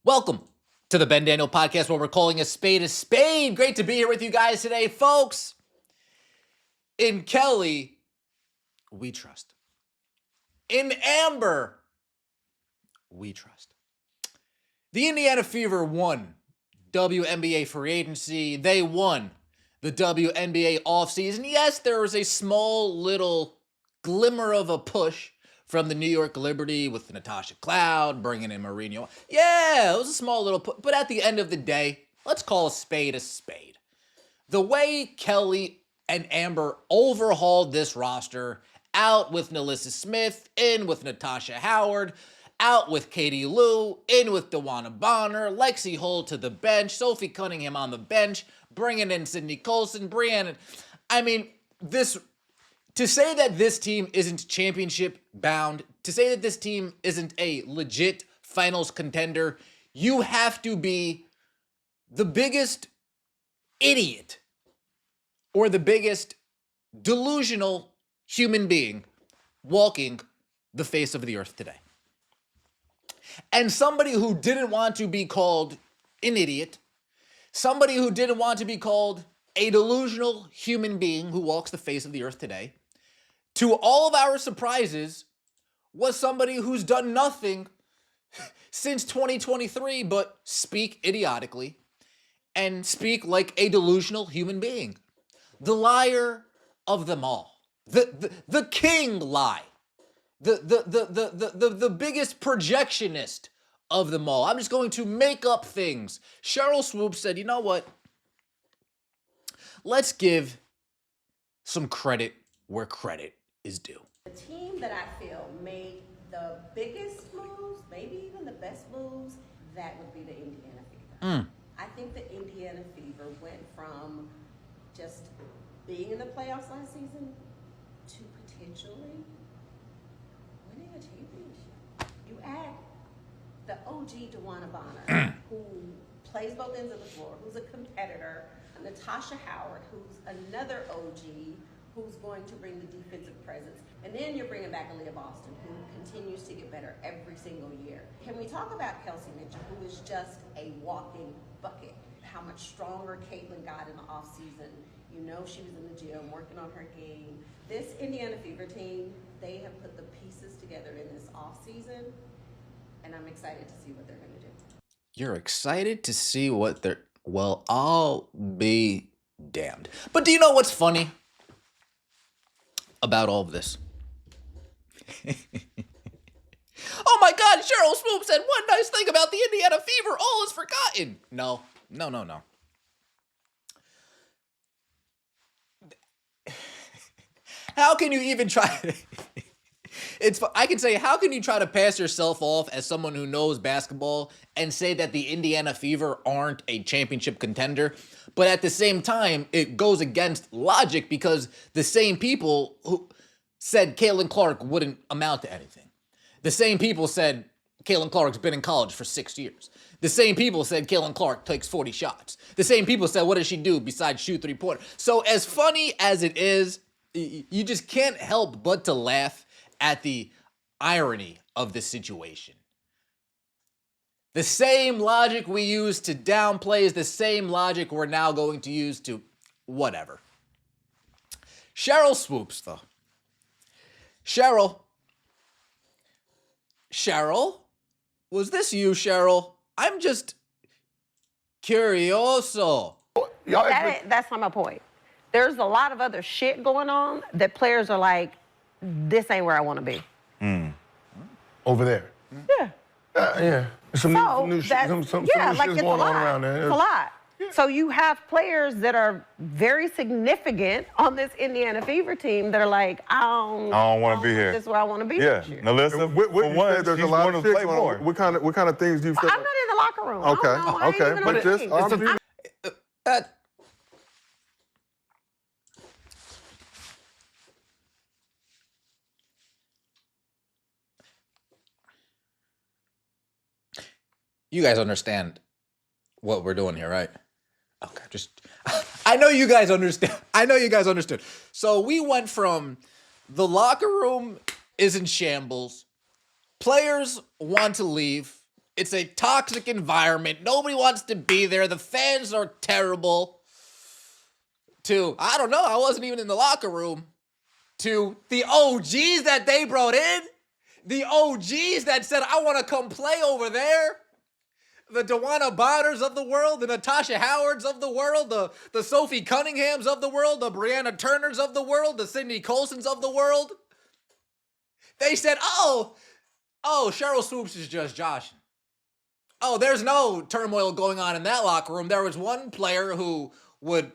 Welcome to the Ben Daniel Podcast, where we're calling a spade a spade. Great to be here with you guys today, folks. In Kelly, we trust. In Amber, we trust. The Indiana Fever won WNBA free agency. They won the WNBA offseason. Yes, there was a small little glimmer of a push from the New York Liberty with Natasha Cloud, bringing in Mourinho. Yeah, it was a small little push. But at the end of the day, let's call a spade a spade. The way Kelly and Amber overhauled this roster, out with Nalissa Smith, in with Natasha Howard, out with Katie Lou, in with DeWanna Bonner, Lexi Hull to the bench, Sophie Cunningham on the bench, bringing in Sydney Colson, Brianna. I mean, to say that this team isn't championship bound, to say that this team isn't a legit finals contender, you have to be the biggest idiot or the biggest delusional human being walking the face of the earth today. And somebody who didn't want to be called an idiot, somebody who didn't want to be called a delusional human being who walks the face of the earth today, to all of our surprises, was somebody who's done nothing since 2023 but speak idiotically and speak like a delusional human being. The liar of them all. The king lie. The biggest projectionist of them all. I'm just going to make up things. Sheryl Swoopes said, you know what? Let's give some credit where credit is due. The team that I feel made the biggest moves, maybe even the best moves, that would be the Indiana Fever. I think the Indiana Fever went from just being in the playoffs last season to potentially winning a championship. You add the OG DeWanna Bonner, who plays both ends of the floor, who's a competitor, Natasha Howard, who's another OG, who's going to bring the defensive presence. And then you're bringing back Aaliyah Boston, who continues to get better every single year. Can we talk about Kelsey Mitchell, who is just a walking bucket? How much stronger Caitlin got in the offseason. You know she was in the gym working on her game. This Indiana Fever team, they have put the pieces together in this offseason, and I'm excited to see what they're going to do. You're excited to see what they're... Well, I'll be damned. But do you know what's funny about all of this? Oh my God, Sheryl Swoopes said one nice thing about the Indiana Fever, all is forgotten. No. How can you even try... I can say, how can you try to pass yourself off as someone who knows basketball and say that the Indiana Fever aren't a championship contender? But at the same time, it goes against logic because the same people who said Caitlin Clark wouldn't amount to anything. The same people said Caitlin Clark's been in college for 6 years. The same people said Caitlin Clark takes 40 shots. The same people said, what does she do besides shoot three-pointer? So as funny as it is, you just can't help but to laugh at the irony of the situation. The same logic we use to downplay is the same logic we're now going to use to whatever. Sheryl Swoopes, though. Sheryl, was this you, Sheryl? I'm just curioso. That's not my point. There's a lot of other shit going on that players are like, this ain't where I want to be. Over there. Yeah. Yeah. Some new shit going on around there. It's a lot. Yeah. So you have players that are very significant on this Indiana Fever team that are like, I don't want to be here. This is where I want to be. Yeah. Nalissa, What for one, there's she's a lot one of to shit play going more. on. What kind of things do you feel? I'm not in the locker room. Okay. I don't know. I ain't Okay. even But on the team. You guys understand what we're doing here, right? Okay, I know you guys understood. So we went from the locker room is in shambles, players want to leave, It's a toxic environment. Nobody wants to be there. The fans are terrible. To, I don't know, I wasn't even in the locker room. To the OGs that they brought in. The OGs that said, I want to come play over there. The Dewana Bonners of the world, the Natasha Howards of the world, the Sophie Cunninghams of the world, the Brianna Turners of the world, the Sydney Colsons of the world. They said, oh, Sheryl Swoopes is just joshing. Oh, there's no turmoil going on in that locker room. There was one player who would,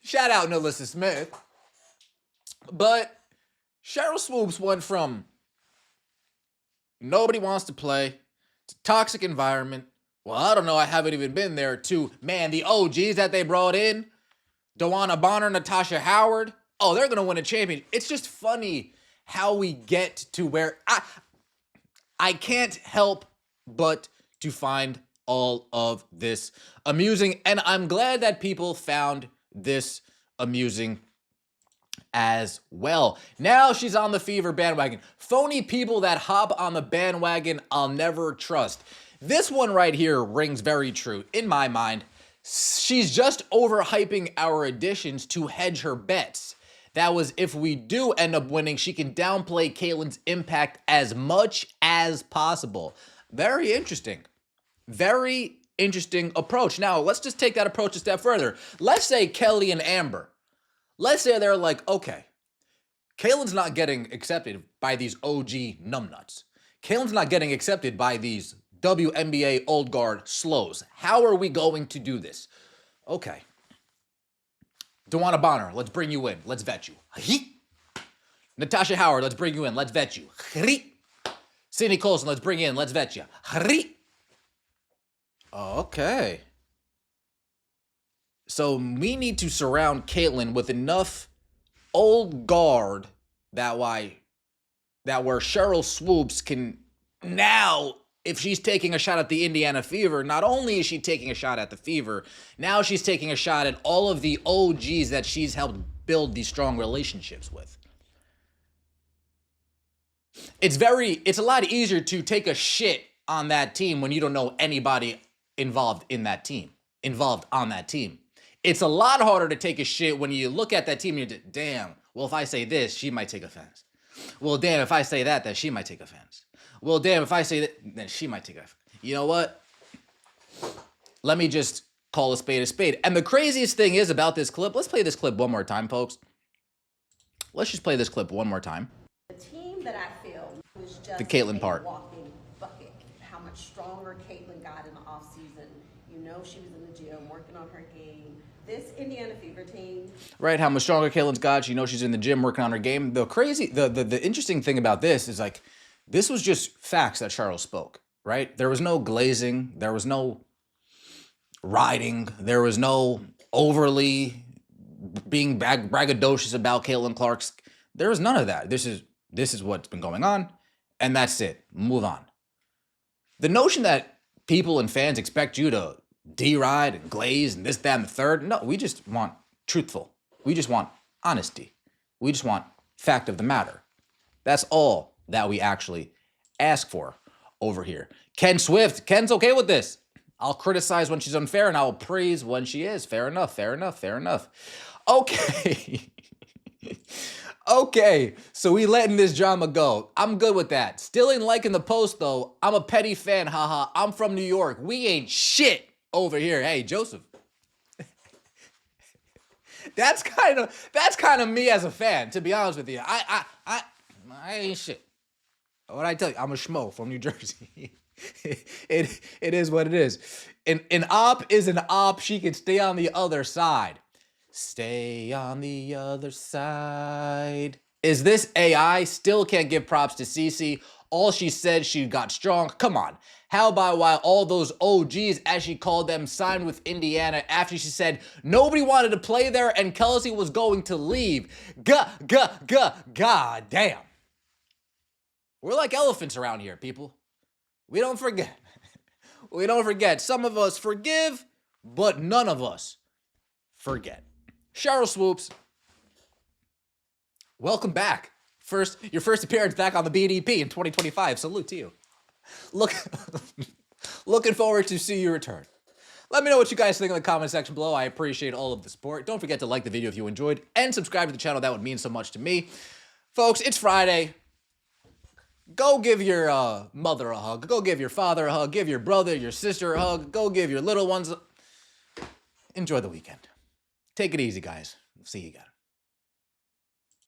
shout out Nalissa Smith, but Sheryl Swoopes went from nobody wants to play, to toxic environment, well, I don't know, I haven't even been there, to, man, the OGs that they brought in, Dewana Bonner, Natasha Howard, oh, they're going to win a championship. It's just funny how we get to where I can't help but to find all of this amusing. And I'm glad that people found this amusing as well. Now she's on the Fever bandwagon. Phony people that hop on the bandwagon, I'll never trust. This one right here rings very true in my mind. She's just overhyping our additions to hedge her bets. That was, if we do end up winning, she can downplay Caitlyn's impact as much as possible. Very interesting. Very interesting approach. Now, let's just take that approach a step further. Let's say Kelly and Amber. Let's say they're like, okay, Caitlyn's not getting accepted by these OG numbnuts. Caitlyn's not getting accepted by these WNBA old guard slows. How are we going to do this? Okay. Dewana Bonner, let's bring you in. Let's vet you. Natasha Howard, let's bring you in. Let's vet you. Sydney Colson, let's bring you in. Let's vet you. Okay. So we need to surround Caitlyn with enough old guard that where Sheryl Swoopes can now, if she's taking a shot at the Indiana Fever, not only is she taking a shot at the Fever, now she's taking a shot at all of the OGs that she's helped build these strong relationships with. It's a lot easier to take a shit on that team when you don't know anybody involved on that team. It's a lot harder to take a shit when you look at that team and you're, damn, well, if I say this, she might take offense. Well, damn, if I say that, then she might take offense. Well, damn, if I say that, then she might take offense. You know what? Let me just call a spade a spade. And the craziest thing is about this clip, let's play this clip one more time, folks. Let's just play this clip one more time. The team that I feel was just the Caitlyn a part. Walking bucket. How much stronger Caitlyn got in the offseason. You know she was in the gym working on her game. This Indiana Fever team. Right, how much stronger Caitlyn's got. You know she's in the gym working on her game. The interesting thing about this is like, this was just facts that Sheryl spoke, right? There was no glazing. There was no riding. There was no overly being braggadocious about Caitlyn Clark's. There was none of that. This is what's been going on, and that's it. Move on. The notion that people and fans expect you to deride and glaze and this, that, and the third, no, we just want truthful. We just want honesty. We just want fact of the matter. That's all that we actually ask for over here. Ken's okay with this. I'll criticize when she's unfair and I'll praise when she is. Fair enough, fair enough, fair enough. Okay. Okay, so we letting this drama go. I'm good with that. Still ain't liking the post though. I'm a petty fan, haha. I'm from New York. We ain't shit over here. Hey, Joseph. That's kind of me as a fan, to be honest with you. I ain't shit. What I tell you, I'm a schmo from New Jersey. It is what it is. An op is an op. She can stay on the other side. Stay on the other side. Is this AI? Still can't give props to Cece. All she said, she got strong. Come on. How about why all those OGs, as she called them, signed with Indiana after she said nobody wanted to play there and Kelsey was going to leave? God damn. We're like elephants around here, people. We don't forget. We don't forget. Some of us forgive, but none of us forget. Sheryl Swoopes, welcome back. Your first appearance back on the BDP in 2025. Salute to you. Looking forward to see you return. Let me know what you guys think in the comment section below. I appreciate all of the support. Don't forget to like the video if you enjoyed and subscribe to the channel. That would mean so much to me. Folks, it's Friday. Go give your mother a hug. Go give your father a hug. Give your brother, your sister a hug. Go give your little ones a... Enjoy the weekend. Take it easy, guys. See you guys.